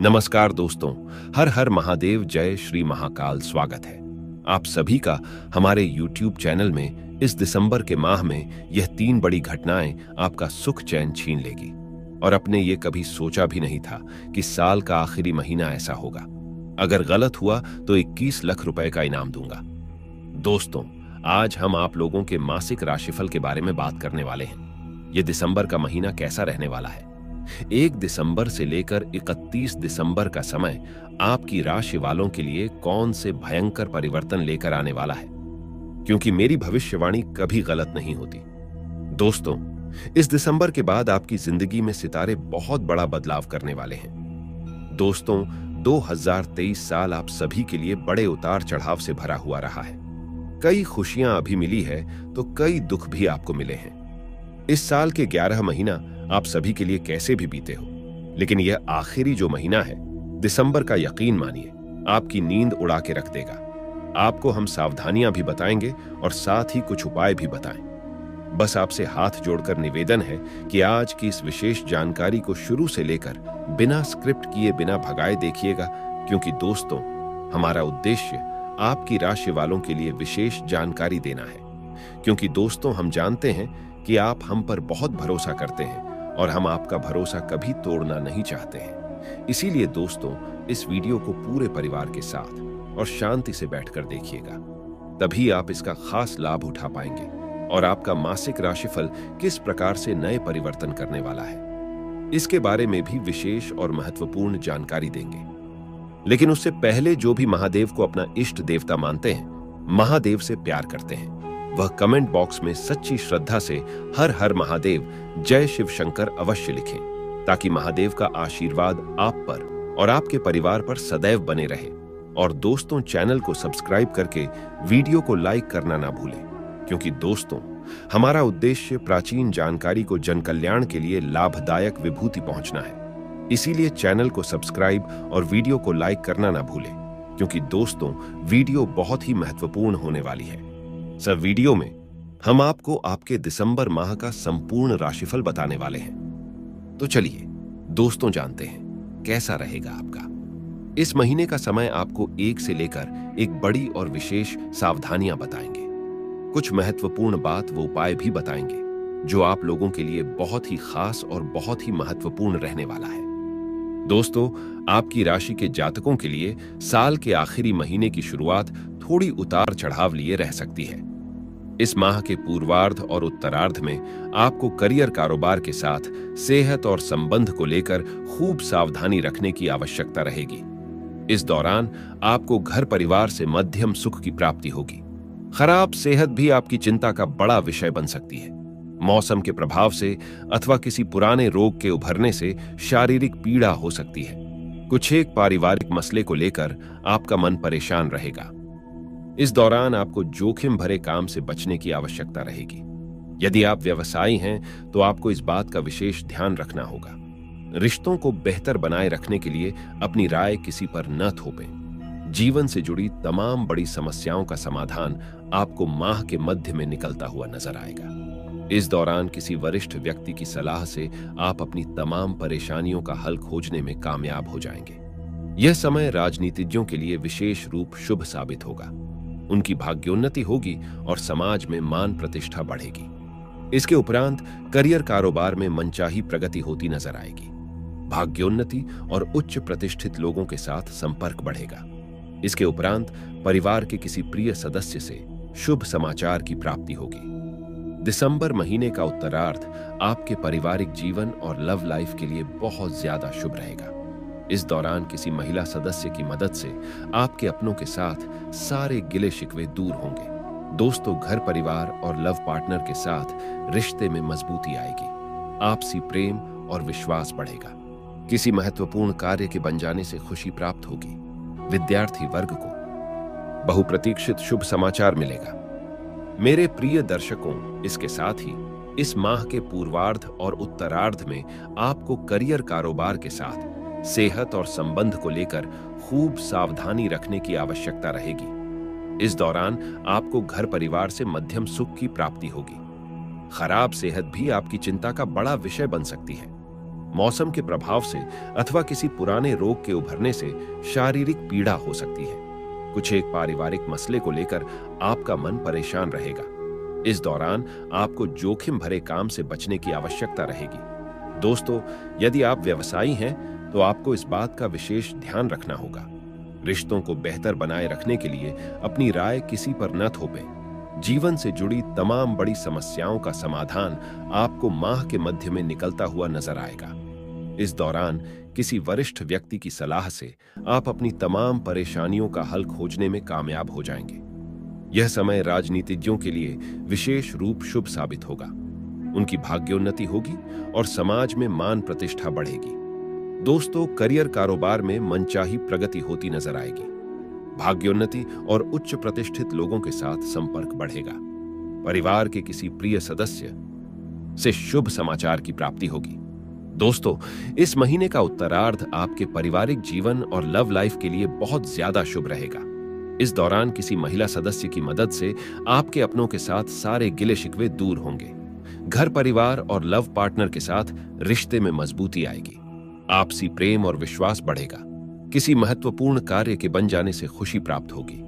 नमस्कार दोस्तों। हर हर महादेव, जय श्री महाकाल। स्वागत है आप सभी का हमारे YouTube चैनल में। इस दिसंबर के माह में यह 3 बड़ी घटनाएं आपका सुख चैन छीन लेगी और अपने ये कभी सोचा भी नहीं था कि साल का आखिरी महीना ऐसा होगा। अगर गलत हुआ तो 21 लाख रुपए का इनाम दूंगा। दोस्तों, आज हम आप लोगों के मासिक राशिफल के बारे में बात करने वाले हैं। ये दिसंबर का महीना कैसा रहने वाला है। 1 दिसंबर से लेकर 31 दिसंबर का समय आपकी राशि वालों के लिए कौन से भयंकर परिवर्तन लेकर आने वाला है, क्योंकि मेरी भविष्यवाणी कभी गलत नहीं होती। दोस्तों, इस दिसंबर के बाद आपकी जिंदगी में सितारे बहुत बड़ा बदलाव करने वाले हैं। दोस्तों, 2023 साल आप सभी के लिए बड़े उतार चढ़ाव से भरा हुआ रहा है। कई खुशियां अभी मिली है तो कई दुख भी आपको मिले हैं। इस साल के 11 महीना आप सभी के लिए कैसे भी बीते हो, लेकिन यह आखिरी जो महीना है दिसंबर का, यकीन मानिए आपकी नींद उड़ा के रख देगा। आपको हम सावधानियां भी बताएंगे और साथ ही कुछ उपाय भी बताएं। बस आपसे हाथ जोड़कर निवेदन है कि आज की इस विशेष जानकारी को शुरू से लेकर बिना स्क्रिप्ट किए, बिना भगाए देखिएगा, क्योंकि दोस्तों, हमारा उद्देश्य आपकी राशि वालों के लिए विशेष जानकारी देना है। क्योंकि दोस्तों, हम जानते हैं कि आप हम पर बहुत भरोसा करते हैं और हम आपका भरोसा कभी तोड़ना नहीं चाहते हैं। इसीलिए दोस्तों, इस वीडियो को पूरे परिवार के साथ और शांति से बैठकर देखिएगा, तभी आप इसका खास लाभ उठा पाएंगे और आपका मासिक राशिफल किस प्रकार से नए परिवर्तन करने वाला है, इसके बारे में भी विशेष और महत्वपूर्ण जानकारी देंगे। लेकिन उससे पहले, जो भी महादेव को अपना इष्ट देवता मानते हैं, महादेव से प्यार करते हैं, वह कमेंट बॉक्स में सच्ची श्रद्धा से हर हर महादेव, जय शिव शंकर अवश्य लिखें, ताकि महादेव का आशीर्वाद आप पर और आपके परिवार पर सदैव बने रहे। और दोस्तों, चैनल को सब्सक्राइब करके वीडियो को लाइक करना ना भूलें, क्योंकि दोस्तों, हमारा उद्देश्य प्राचीन जानकारी को जन कल्याण के लिए लाभदायक विभूति पहुंचना है। इसीलिए चैनल को सब्सक्राइब और वीडियो को लाइक करना ना भूलें, क्योंकि दोस्तों, वीडियो बहुत ही महत्वपूर्ण होने वाली है। सर, वीडियो में हम आपको आपके दिसंबर माह का संपूर्ण राशिफल बताने वाले हैं। तो चलिए दोस्तों, जानते हैं कैसा रहेगा आपका इस महीने का समय। आपको 1 से लेकर एक बड़ी और विशेष सावधानियां बताएंगे। कुछ महत्वपूर्ण बात व उपाय भी बताएंगे जो आप लोगों के लिए बहुत ही खास और बहुत ही महत्वपूर्ण रहने वाला है। दोस्तों, आपकी राशि के जातकों के लिए साल के आखिरी महीने की शुरुआत थोड़ी उतार चढ़ाव लिए रह सकती है। इस माह के पूर्वार्ध और उत्तरार्ध में आपको करियर, कारोबार के साथ सेहत और संबंध को लेकर खूब सावधानी रखने की आवश्यकता रहेगी। इस दौरान आपको घर परिवार से मध्यम सुख की प्राप्ति होगी। खराब सेहत भी आपकी चिंता का बड़ा विषय बन सकती है। मौसम के प्रभाव से अथवा किसी पुराने रोग के उभरने से शारीरिक पीड़ा हो सकती है। कुछ एक पारिवारिक मसले को लेकर आपका मन परेशान रहेगा। इस दौरान आपको जोखिम भरे काम से बचने की आवश्यकता रहेगी। यदि आप व्यवसायी हैं तो आपको इस बात का विशेष ध्यान रखना होगा। रिश्तों को बेहतर बनाए रखने के लिए अपनी राय किसी पर न थोपें। जीवन से जुड़ी तमाम बड़ी समस्याओं का समाधान आपको माह के मध्य में निकलता हुआ नजर आएगा। इस दौरान किसी वरिष्ठ व्यक्ति की सलाह से आप अपनी तमाम परेशानियों का हल खोजने में कामयाब हो जाएंगे। यह समय राजनीतिज्ञों के लिए विशेष रूप शुभ साबित होगा। उनकी भाग्योन्नति होगी और समाज में मान प्रतिष्ठा बढ़ेगी। इसके उपरांत करियर, कारोबार में मनचाही प्रगति होती नजर आएगी। भाग्योन्नति और उच्च प्रतिष्ठित लोगों के साथ संपर्क बढ़ेगा। इसके उपरांत परिवार के किसी प्रिय सदस्य से शुभ समाचार की प्राप्ति होगी। दिसंबर महीने का उत्तरार्ध आपके पारिवारिक जीवन और लव लाइफ के लिए बहुत ज्यादा शुभ रहेगा। इस दौरान किसी महिला सदस्य की मदद से आपके अपनों के साथ सारे गिले शिकवे दूर होंगे। दोस्तों, घर परिवार और लव पार्टनर के साथ रिश्ते में मजबूती आएगी। आपसी प्रेम और विश्वास बढ़ेगा। किसी महत्वपूर्ण कार्य के बन जाने से खुशी प्राप्त होगी। विद्यार्थी वर्ग को बहुप्रतीक्षित शुभ समाचार मिलेगा। मेरे प्रिय दर्शकों, इसके साथ ही इस माह के पूर्वार्ध और उत्तरार्ध में आपको करियर, कारोबार के साथ सेहत और संबंध को लेकर खूब सावधानी रखने की आवश्यकता रहेगी। इस दौरान आपको घर परिवार से मध्यम सुख की प्राप्ति होगी। खराब सेहत भी आपकी चिंता का बड़ा विषय बन सकती है। मौसम के प्रभाव से अथवा किसी पुराने रोग के उभरने से शारीरिक पीड़ा हो सकती है। कुछ एक पारिवारिक मसले को लेकर आपका मन परेशान रहेगा। इस दौरान आपको जोखिम भरे काम से बचने की आवश्यकता रहेगी। दोस्तों, यदि आप व्यवसायी हैं तो आपको इस बात का विशेष ध्यान रखना होगा। रिश्तों को बेहतर बनाए रखने के लिए अपनी राय किसी पर न थोपें। जीवन से जुड़ी तमाम बड़ी समस्याओं का समाधान आपको माह के मध्य में निकलता हुआ नजर आएगा। इस दौरान किसी वरिष्ठ व्यक्ति की सलाह से आप अपनी तमाम परेशानियों का हल खोजने में कामयाब हो जाएंगे। यह समय राजनीतिज्ञों के लिए विशेष रूप शुभ साबित होगा। उनकी भाग्योन्नति होगी और समाज में मान प्रतिष्ठा बढ़ेगी। दोस्तों, करियर कारोबार में मनचाही प्रगति होती नजर आएगी। भाग्योन्नति और उच्च प्रतिष्ठित लोगों के साथ संपर्क बढ़ेगा। परिवार के किसी प्रिय सदस्य से शुभ समाचार की प्राप्ति होगी। दोस्तों, इस महीने का उत्तरार्ध आपके पारिवारिक जीवन और लव लाइफ के लिए बहुत ज्यादा शुभ रहेगा। इस दौरान किसी महिला सदस्य की मदद से आपके अपनों के साथ सारे गिले शिकवे दूर होंगे। घर परिवार और लव पार्टनर के साथ रिश्ते में मजबूती आएगी। आपसी प्रेम और विश्वास बढ़ेगा। किसी महत्वपूर्ण कार्य के बन जाने से खुशी प्राप्त होगी।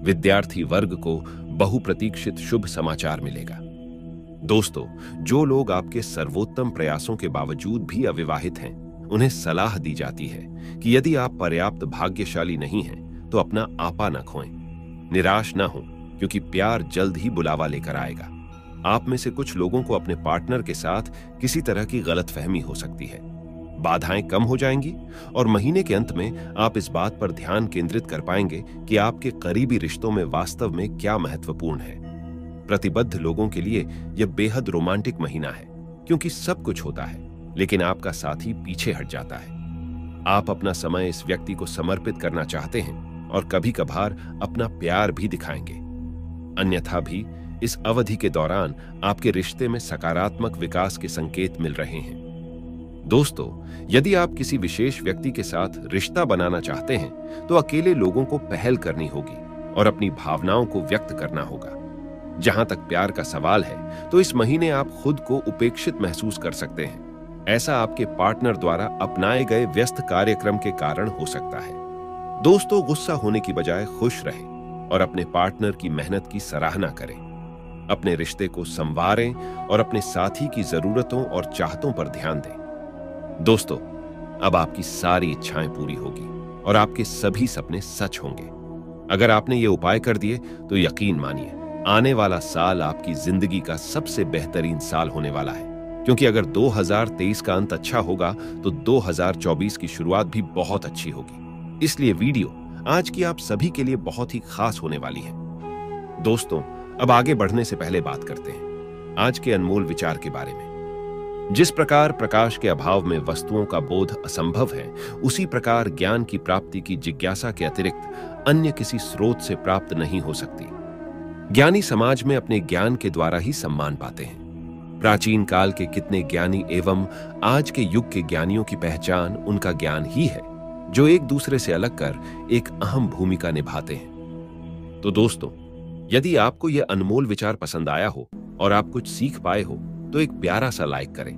विद्यार्थी वर्ग को बहुप्रतीक्षित शुभ समाचार मिलेगा। दोस्तों, जो लोग आपके सर्वोत्तम प्रयासों के बावजूद भी अविवाहित हैं, उन्हें सलाह दी जाती है कि यदि आप पर्याप्त भाग्यशाली नहीं हैं तो अपना आपा न खोएं। निराश न हो, क्योंकि प्यार जल्द ही बुलावा लेकर आएगा। आप में से कुछ लोगों को अपने पार्टनर के साथ किसी तरह की गलतफहमी हो सकती है। बाधाएं कम हो जाएंगी और महीने के अंत में आप इस बात पर ध्यान केंद्रित कर पाएंगे कि आपके करीबी रिश्तों में वास्तव में क्या महत्वपूर्ण है। प्रतिबद्ध लोगों के लिए यह बेहद रोमांटिक महीना है, क्योंकि सब कुछ होता है लेकिन आपका साथी पीछे हट जाता है। आप अपना समय इस व्यक्ति को समर्पित करना चाहते हैं और कभी कभार अपना प्यार भी दिखाएंगे। अन्यथा भी इस अवधि के दौरान आपके रिश्ते में सकारात्मक विकास के संकेत मिल रहे हैं। दोस्तों, यदि आप किसी विशेष व्यक्ति के साथ रिश्ता बनाना चाहते हैं तो अकेले लोगों को पहल करनी होगी और अपनी भावनाओं को व्यक्त करना होगा। जहां तक प्यार का सवाल है तो इस महीने आप खुद को उपेक्षित महसूस कर सकते हैं। ऐसा आपके पार्टनर द्वारा अपनाए गए व्यस्त कार्यक्रम के कारण हो सकता है। दोस्तों, गुस्सा होने की बजाय खुश रहें और अपने पार्टनर की मेहनत की सराहना करें। अपने रिश्ते को संवारें और अपने साथी की जरूरतों और चाहतों पर ध्यान दें। दोस्तों, अब आपकी सारी इच्छाएं पूरी होगी और आपके सभी सपने सच होंगे। अगर आपने ये उपाय कर दिए तो यकीन मानिए, आने वाला साल आपकी जिंदगी का सबसे बेहतरीन साल होने वाला है। क्योंकि अगर 2023 का अंत अच्छा होगा तो 2024 की शुरुआत भी बहुत अच्छी होगी। इसलिए वीडियो आज की आप सभी के लिए बहुत ही खास होने वाली है। दोस्तों, अब आगे बढ़ने से पहले बात करते हैं आज के अनमोल विचार के बारे में। जिस प्रकार प्रकाश के अभाव में वस्तुओं का बोध असंभव है, उसी प्रकार ज्ञान की प्राप्ति की जिज्ञासा के अतिरिक्त अन्य किसी स्रोत से प्राप्त नहीं हो सकती। ज्ञानी समाज में अपने ज्ञान के द्वारा ही सम्मान पाते हैं। प्राचीन काल के कितने ज्ञानी एवं आज के युग के ज्ञानियों की पहचान उनका ज्ञान ही है, जो एक दूसरे से अलग कर एक अहम भूमिका निभाते हैं। तो दोस्तों, यदि आपको यह अनमोल विचार पसंद आया हो और आप कुछ सीख पाए हो तो एक प्यारा सा लाइक करें।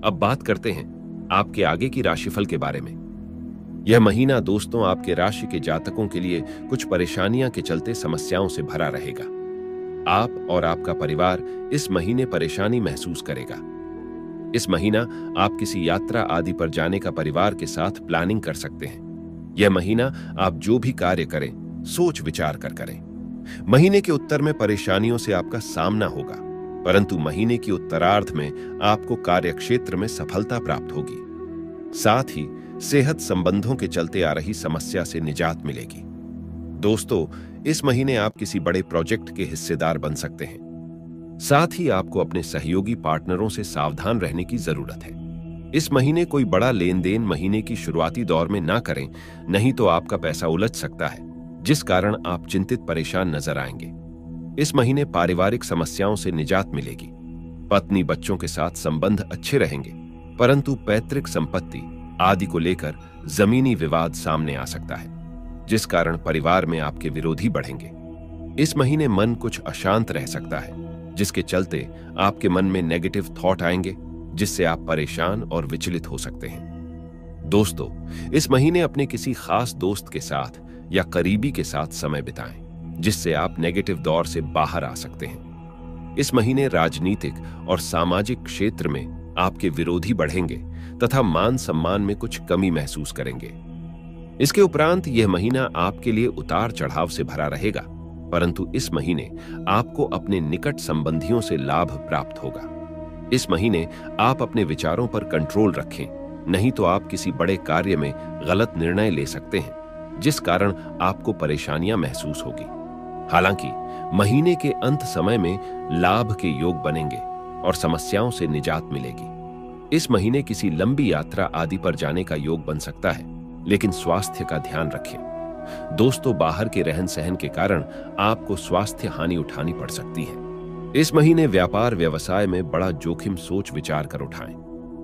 अब बात करते हैं आपके आगे की राशिफल के बारे में। यह महीना दोस्तों आपके राशि के जातकों के लिए कुछ परेशानियां के चलते समस्याओं से भरा रहेगा। आप और आपका परिवार इस महीने परेशानी महसूस करेगा। इस महीना आप किसी यात्रा आदि पर जाने का परिवार के साथ प्लानिंग कर सकते हैं। यह महीना आप जो भी कार्य करें सोच विचार कर करें। महीने के उत्तर में परेशानियों से आपका सामना होगा, परंतु महीने की उत्तरार्ध में आपको कार्यक्षेत्र में सफलता प्राप्त होगी। साथ ही सेहत संबंधों के चलते आ रही समस्या से निजात मिलेगी। दोस्तों, इस महीने आप किसी बड़े प्रोजेक्ट के हिस्सेदार बन सकते हैं। साथ ही आपको अपने सहयोगी पार्टनरों से सावधान रहने की जरूरत है। इस महीने कोई बड़ा लेन देन महीने की शुरुआती दौर में ना करें, नहीं तो आपका पैसा उलझ सकता है, जिस कारण आप चिंतित परेशान नजर आएंगे। इस महीने पारिवारिक समस्याओं से निजात मिलेगी। पत्नी बच्चों के साथ संबंध अच्छे रहेंगे, परंतु पैतृक संपत्ति आदि को लेकर जमीनी विवाद सामने आ सकता है, जिस कारण परिवार में आपके विरोधी बढ़ेंगे। इस महीने मन कुछ अशांत रह सकता है, जिसके चलते आपके मन में नेगेटिव थॉट आएंगे, जिससे आप परेशान और विचलित हो सकते हैं। दोस्तों, इस महीने अपने किसी खास दोस्त के साथ या करीबी के साथ समय बिताएं, जिससे आप नेगेटिव दौर से बाहर आ सकते हैं। इस महीने राजनीतिक और सामाजिक क्षेत्र में आपके विरोधी बढ़ेंगे तथा मान सम्मान में कुछ कमी महसूस करेंगे। इसके उपरांत यह महीना आपके लिए उतार चढ़ाव से भरा रहेगा, परंतु इस महीने आपको अपने निकट संबंधियों से लाभ प्राप्त होगा। इस महीने आप अपने विचारों पर कंट्रोल रखें, नहीं तो आप किसी बड़े कार्य में गलत निर्णय ले सकते हैं, जिस कारण आपको परेशानियां महसूस होगी। हालांकि महीने के अंत समय में लाभ के योग बनेंगे और समस्याओं से निजात मिलेगी। इस महीने किसी लंबी यात्रा आदि पर जाने का योग बन सकता है, लेकिन स्वास्थ्य का ध्यान रखें। दोस्तों, बाहर के रहन सहन के कारण आपको स्वास्थ्य हानि उठानी पड़ सकती है। इस महीने व्यापार व्यवसाय में बड़ा जोखिम सोच विचार कर उठाएं,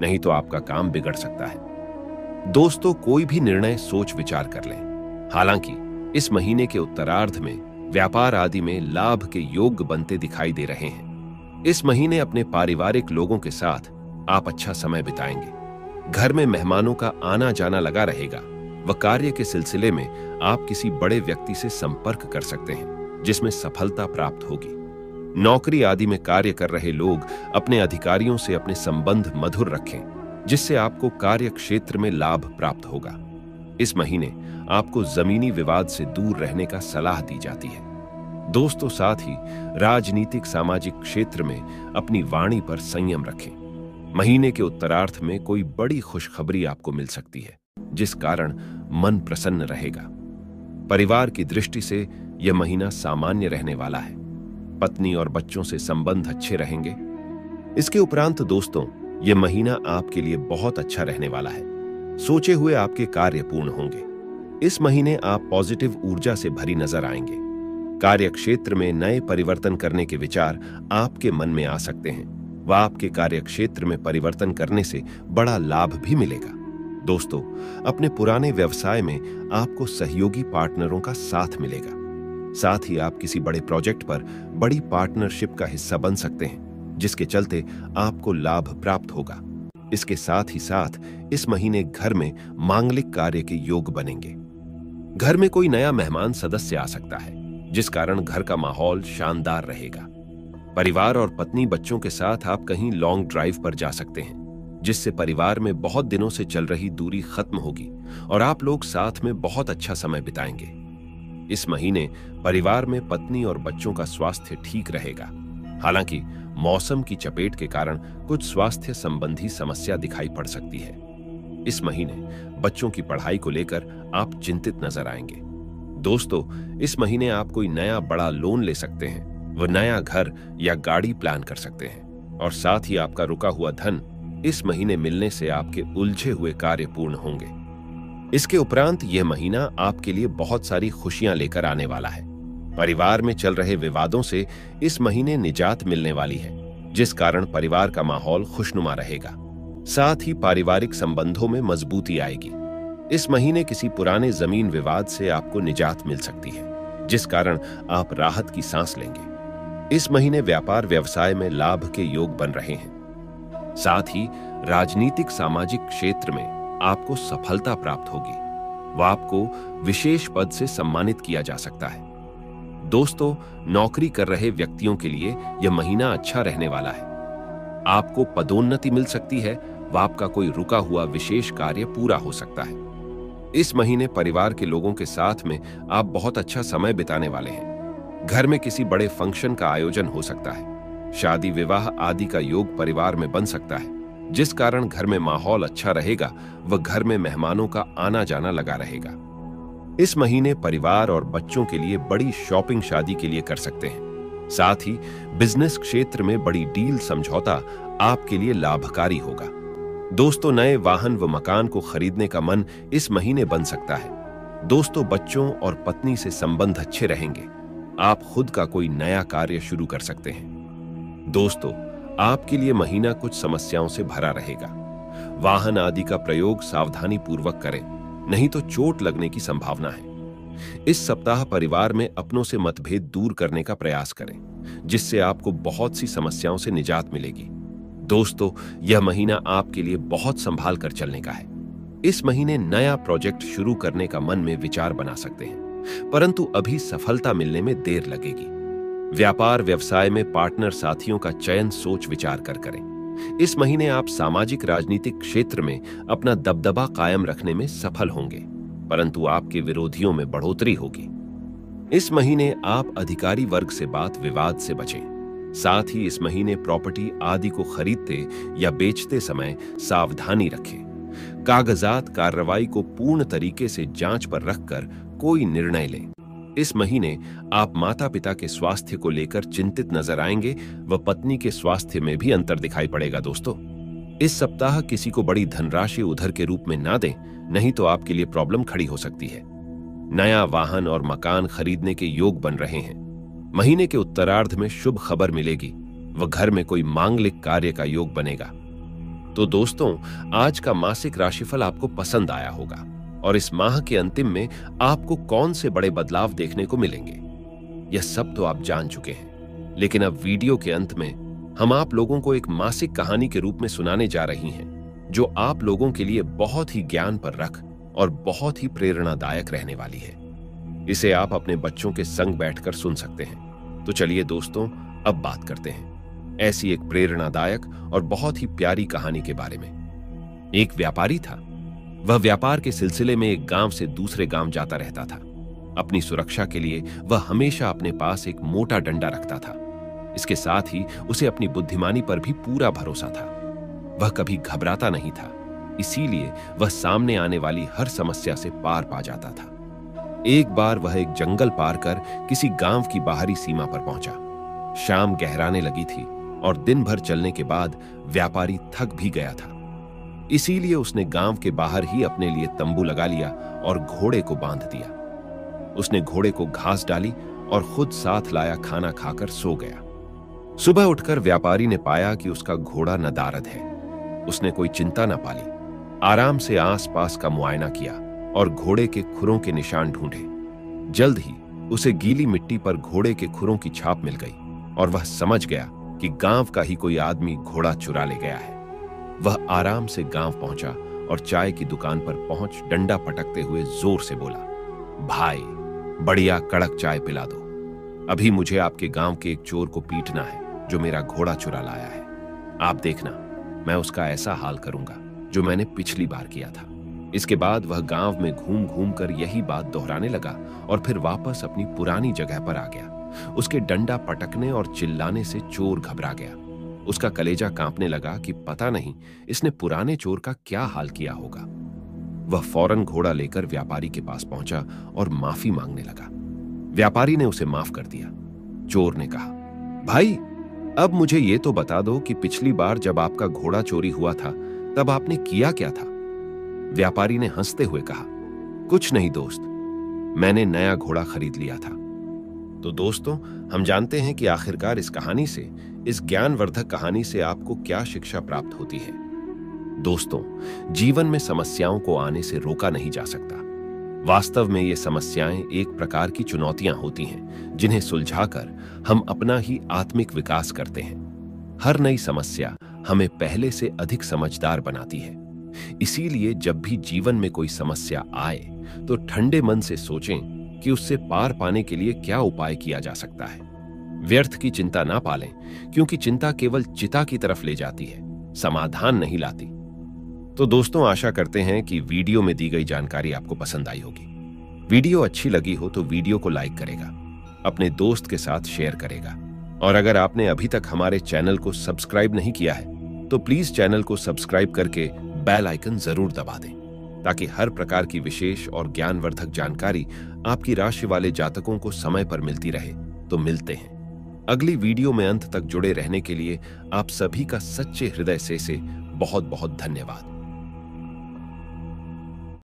नहीं तो आपका काम बिगड़ सकता है। दोस्तों, कोई भी निर्णय सोच विचार कर लें। हालांकि इस महीने के उत्तरार्ध में व्यापार आदि में लाभ के योग बनते दिखाई दे रहे हैं। इस महीने अपने पारिवारिक लोगों के साथ आप अच्छा समय बिताएंगे। घर में मेहमानों का आना जाना लगा रहेगा व कार्य के सिलसिले में आप किसी बड़े व्यक्ति से संपर्क कर सकते हैं, जिसमें सफलता प्राप्त होगी। नौकरी आदि में कार्य कर रहे लोग अपने अधिकारियों से अपने संबंध मधुर रखें, जिससे आपको कार्य क्षेत्र में लाभ प्राप्त होगा। इस महीने आपको जमीनी विवाद से दूर रहने का सलाह दी जाती है। दोस्तों, साथ ही राजनीतिक सामाजिक क्षेत्र में अपनी वाणी पर संयम रखें। महीने के उत्तरार्ध में कोई बड़ी खुशखबरी आपको मिल सकती है, जिस कारण मन प्रसन्न रहेगा। परिवार की दृष्टि से यह महीना सामान्य रहने वाला है। पत्नी और बच्चों से संबंध अच्छे रहेंगे। इसके उपरांत दोस्तों, यह महीना आपके लिए बहुत अच्छा रहने वाला है। सोचे हुए आपके कार्य पूर्ण होंगे। इस महीने आप पॉजिटिव ऊर्जा से भरी नजर आएंगे। कार्य क्षेत्र में नए परिवर्तन करने के विचार आपके मन में आ सकते हैं व आपके कार्य क्षेत्र में परिवर्तन करने से बड़ा लाभ भी मिलेगा। दोस्तों, अपने पुराने व्यवसाय में आपको सहयोगी पार्टनरों का साथ मिलेगा। साथ ही आप किसी बड़े प्रोजेक्ट पर बड़ी पार्टनरशिप का हिस्सा बन सकते हैं, जिसके चलते आपको लाभ प्राप्त होगा। इसके साथ ही साथ इस महीने घर में मांगलिक कार्य के योग बनेंगे। घर में कोई नया मेहमान सदस्य आ सकता है, जिस कारण घर का माहौल शानदार रहेगा। परिवार और पत्नी बच्चों के साथ आप कहीं लॉन्ग ड्राइव पर जा सकते हैं, जिससे परिवार में बहुत दिनों से चल रही दूरी खत्म होगी और आप लोग साथ में बहुत अच्छा समय बिताएंगे। इस महीने परिवार में पत्नी और बच्चों का स्वास्थ्य ठीक रहेगा। हालांकि मौसम की चपेट के कारण कुछ स्वास्थ्य संबंधी समस्या दिखाई पड़ सकती है। इस महीने बच्चों की पढ़ाई को लेकर आप चिंतित नजर आएंगे। दोस्तों, इस महीने आप कोई नया बड़ा लोन ले सकते हैं व नया घर या गाड़ी प्लान कर सकते हैं और साथ ही आपका रुका हुआ धन इस महीने मिलने से आपके उलझे हुए कार्य पूर्ण होंगे। इसके उपरांत यह महीना आपके लिए बहुत सारी खुशियां लेकर आने वाला है। परिवार में चल रहे विवादों से इस महीने निजात मिलने वाली है, जिस कारण परिवार का माहौल खुशनुमा रहेगा। साथ ही पारिवारिक संबंधों में मजबूती आएगी। इस महीने किसी पुराने जमीन विवाद से आपको निजात मिल सकती है, जिस कारण आप राहत की सांस लेंगे। इस महीने व्यापार व्यवसाय में लाभ के योग बन रहे हैं। साथ ही राजनीतिक सामाजिक क्षेत्र में आपको सफलता प्राप्त होगी व आपको विशेष पद से सम्मानित किया जा सकता है। दोस्तों, नौकरी कर रहे व्यक्तियों के लिए यह महीना अच्छा रहने वाला है। आपको पदोन्नति मिल सकती है व आपका कोई रुका हुआ विशेष कार्य पूरा हो सकता है। इस महीने परिवार के लोगों के साथ में आप बहुत अच्छा समय बिताने वाले हैं। घर में किसी बड़े फंक्शन का आयोजन हो सकता है। शादी विवाह आदि का योग परिवार में बन सकता है, जिस कारण घर में माहौल अच्छा रहेगा व घर में मेहमानों का आना जाना लगा रहेगा। इस महीने परिवार और बच्चों के लिए बड़ी शॉपिंग शादी के लिए कर सकते हैं। साथ ही बिजनेस क्षेत्र में बड़ी डील समझौता आपके लिए लाभकारी होगा। दोस्तों, नए वाहन व मकान को खरीदने का मन इस महीने बन सकता है। दोस्तों, बच्चों और पत्नी से संबंध अच्छे रहेंगे। आप खुद का कोई नया कार्य शुरू कर सकते हैं। दोस्तों, आपके लिए महीना कुछ समस्याओं से भरा रहेगा। वाहन आदि का प्रयोग सावधानी पूर्वक करें, नहीं तो चोट लगने की संभावना है। इस सप्ताह परिवार में अपनों से मतभेद दूर करने का प्रयास करें, जिससे आपको बहुत सी समस्याओं से निजात मिलेगी। दोस्तों, यह महीना आपके लिए बहुत संभाल कर चलने का है। इस महीने नया प्रोजेक्ट शुरू करने का मन में विचार बना सकते हैं, परंतु अभी सफलता मिलने में देर लगेगी। व्यापार व्यवसाय में पार्टनर साथियों का चयन सोच विचार कर करें। इस महीने आप सामाजिक राजनीतिक क्षेत्र में अपना दबदबा कायम रखने में सफल होंगे, परंतु आपके विरोधियों में बढ़ोतरी होगी। इस महीने आप अधिकारी वर्ग से बात विवाद से बचें। साथ ही इस महीने प्रॉपर्टी आदि को खरीदते या बेचते समय सावधानी रखें। कागजात कार्रवाई को पूर्ण तरीके से जांच पर रखकर कोई निर्णय लें। इस महीने आप माता पिता के स्वास्थ्य को लेकर चिंतित नजर आएंगे व पत्नी के स्वास्थ्य में भी अंतर दिखाई पड़ेगा। दोस्तों, इस सप्ताह किसी को बड़ी धनराशि उधार के रूप में ना दें, नहीं तो आपके लिए प्रॉब्लम खड़ी हो सकती है। नया वाहन और मकान खरीदने के योग बन रहे हैं। महीने के उत्तरार्ध में शुभ खबर मिलेगी व घर में कोई मांगलिक कार्य का योग बनेगा। तो दोस्तों, आज का मासिक राशिफल आपको पसंद आया होगा और इस माह के अंतिम में आपको कौन से बड़े बदलाव देखने को मिलेंगे, यह सब तो आप जान चुके हैं। लेकिन अब वीडियो के अंत में हम आप लोगों को एक मासिक कहानी के रूप में सुनाने जा रही हैं, जो आप लोगों के लिए बहुत ही ज्ञान पर रख और बहुत ही प्रेरणादायक रहने वाली है। इसे आप अपने बच्चों के संग बैठकर सुन सकते हैं। तो चलिए दोस्तों, अब बात करते हैं ऐसी एक प्रेरणादायक और बहुत ही प्यारी कहानी के बारे में। एक व्यापारी था। वह व्यापार के सिलसिले में एक गांव से दूसरे गांव जाता रहता था। अपनी सुरक्षा के लिए वह हमेशा अपने पास एक मोटा डंडा रखता था। इसके साथ ही उसे अपनी बुद्धिमानी पर भी पूरा भरोसा था। वह कभी घबराता नहीं था, इसीलिए वह सामने आने वाली हर समस्या से पार पा जाता था। एक बार वह एक जंगल पार कर किसी गांव की बाहरी सीमा पर पहुंचा। शाम गहराने लगी थी और दिन भर चलने के बाद व्यापारी थक भी गया था। इसीलिए उसने गांव के बाहर ही अपने लिए तंबू लगा लिया और घोड़े को बांध दिया। उसने घोड़े को घास डाली और खुद साथ लाया खाना खाकर सो गया। सुबह उठकर व्यापारी ने पाया कि उसका घोड़ा नदारद है। उसने कोई चिंता न पाली, आराम से आसपास का मुआयना किया और घोड़े के खुरों के निशान ढूंढे। जल्द ही उसे गीली मिट्टी पर घोड़े के खुरों की छाप मिल गई और वह समझ गया कि गांव का ही कोई आदमी घोड़ा चुरा ले गया है। वह आराम से गांव पहुंचा और चाय की दुकान पर पहुंच डंडा पटकते हुए जोर से बोला, भाई, बढ़िया कड़क चाय पिला दो। अभी मुझे आपके गांव के एक चोर को पीटना है जो मेरा घोड़ा चुरा लाया है। आप देखना, मैं उसका ऐसा हाल करूंगा जो मैंने पिछली बार किया था। इसके बाद वह गांव में घूम घूम कर यही बात दोहराने लगा और फिर वापस अपनी पुरानी जगह पर आ गया। उसके डंडा पटकने और चिल्लाने से चोर घबरा गया। उसका कलेजा कांपने लगा कि पता नहीं इसने पुराने चोर का क्या हाल किया होगा। वह फौरन घोड़ा लेकर व्यापारी के पास पहुंचा और माफी मांगने लगा। व्यापारी ने उसे माफ कर दिया। चोर ने कहा, भाई, अब मुझे ये तो बता दो कि पिछली बार जब आपका घोड़ा चोरी हुआ था तब आपने किया क्या था? व्यापारी ने हंसते हुए कहा, कुछ नहीं दोस्त, मैंने नया घोड़ा खरीद लिया था। तो दोस्तों, हम जानते हैं कि आखिरकार इस कहानी से, इस ज्ञानवर्धक कहानी से आपको क्या शिक्षा प्राप्त होती है। दोस्तों, जीवन में समस्याओं को आने से रोका नहीं जा सकता। वास्तव में ये समस्याएं एक प्रकार की चुनौतियां होती हैं जिन्हें सुलझाकर हम अपना ही आत्मिक विकास करते हैं। हर नई समस्या हमें पहले से अधिक समझदार बनाती है। इसीलिए जब भी जीवन में कोई समस्या आए तो ठंडे मन से सोचें कि उससे पार पाने के लिए क्या उपाय किया जा सकता है। व्यर्थ की चिंता ना पालें, क्योंकि चिंता केवल चिता की तरफ ले जाती है, समाधान नहीं लाती। तो दोस्तों, आशा करते हैं कि वीडियो में दी गई जानकारी आपको पसंद आई होगी। वीडियो अच्छी लगी हो तो वीडियो को लाइक करेगा, अपने दोस्त के साथ शेयर करेगा, और अगर आपने अभी तक हमारे चैनल को सब्सक्राइब नहीं किया है तो प्लीज चैनल को सब्सक्राइब करके बेल आइकन जरूर दबा दें, ताकि हर प्रकार की विशेष और ज्ञानवर्धक जानकारी आपकी राशि वाले जातकों को समय पर मिलती रहे। तो मिलते हैं अगली वीडियो में। अंत तक जुड़े रहने के लिए आप सभी का सच्चे हृदय से बहुत बहुत धन्यवाद।